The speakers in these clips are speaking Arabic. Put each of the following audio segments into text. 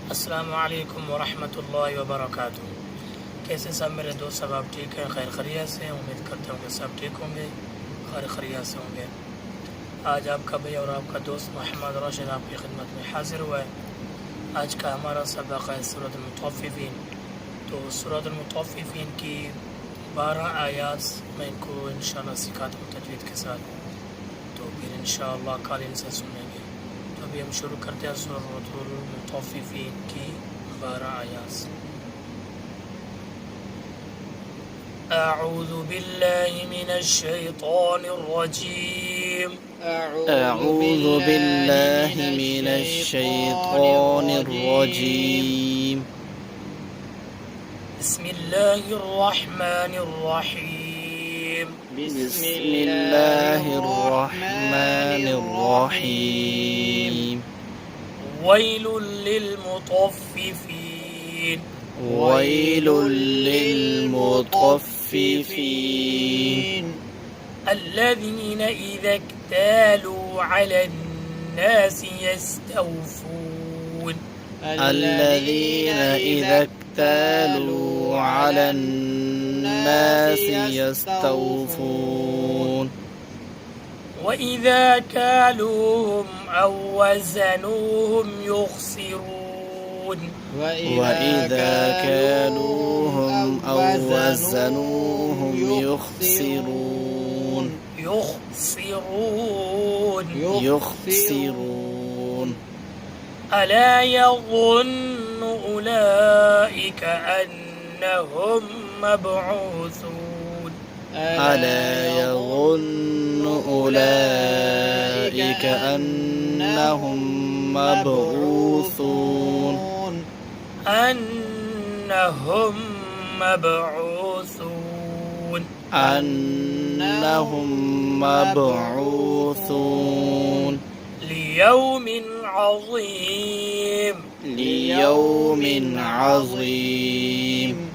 अस्सलामु अलैकुम वरहमतुल्लाहि वबरकातुहू। कैसे सब मेरे दोस्त, सब आप ठीक हैं, खैर खैरियत से? उम्मीद करता हूँ कि सब ठीक होंगे, खैर खैरियत से होंगे। आज आपका भाई और आपका दोस्त मोहम्मद राशिद आपकी खिदमत में हाजिर हुआ है। आज का हमारा सबक है सूरत अल-मुतफ़्फ़िफ़ीन। तो सूरत अल-मुतफ़्फ़िफ़ीन की 12 आयात मैं इनको इंशाअल्लाह सिखाता हूँ तजवीद के साथ, तो फिर इंशाअल्लाह कल इनसे सुनेंगे। तो अभी हम शुरू करते हैं सूरत अल-मुतफ़्फ़िफ़ीन की 12 आयात। अऊज़ु बिल्लाहि मिनश शैतानिर रजीम। أعوذ بالله من الشيطان الرجيم बिस्मिल्लाहिर रहमानिर रहीम। بسم الله الرحمن الرحيم वैलुल लिलमुतफ़्फ़िफ़ीन। ويل للمطففين الذين إذا اكتالوا على الناس يستوفون. الذين إذا اكتالوا على الناس يستوفون وإذا كالوهم أو وزنوهم يخسرون. وإذا كالوهم أو وزنوهم يخسرون ألا يظن أولئك أنهم مبعوثون. ألا يظن أولئك أنهم مبعوثون أنهم مبعوثون ليوم عظيم. ليوم عظيم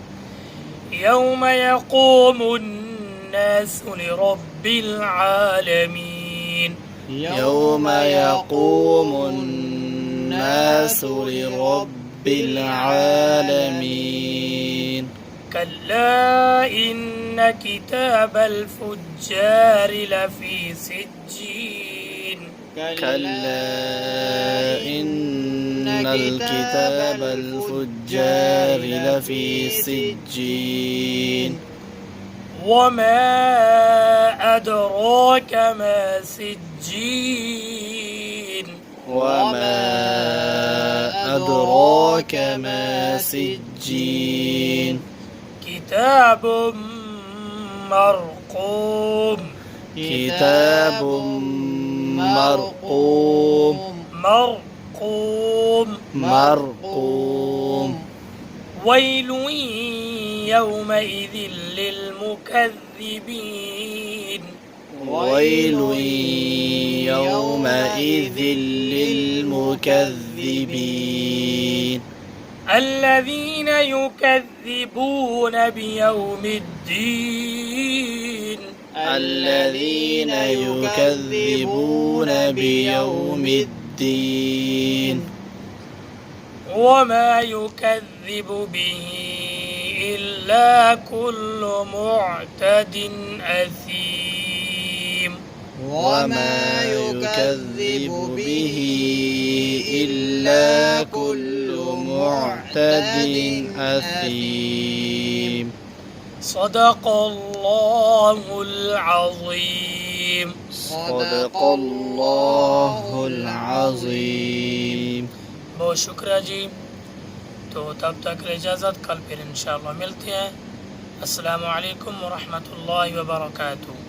يوم يقوم الناس لرب العالمين. يوم يقوم الناس لرب العالمين كلا إن كتاب الفجار لفي سجين. كلا إن الكتاب الفجار لفي سجين وما أدراك ما سجين. وما أدراك ما سجين كتاب مرقوم. كتاب مرقوم ويل يومئذ للمكذبين. ويل يومئذ للمكذبين الذين يكذبون بيوم الدين. الذين يكذبون بيوم الدين وما يكذب به إلا كل معتد أثيم. وما يكذب به إلا كل معتد أثيم صدق الله العظيم. صدق الله العظيم बहुत शुक्रिया जी। तो तब तक इजाज़त, कल फिर इंशाअल्लाह मिलते हैं। अस्सलामु अलैकुम वरहमतुल्लाहि वबरकातुहू।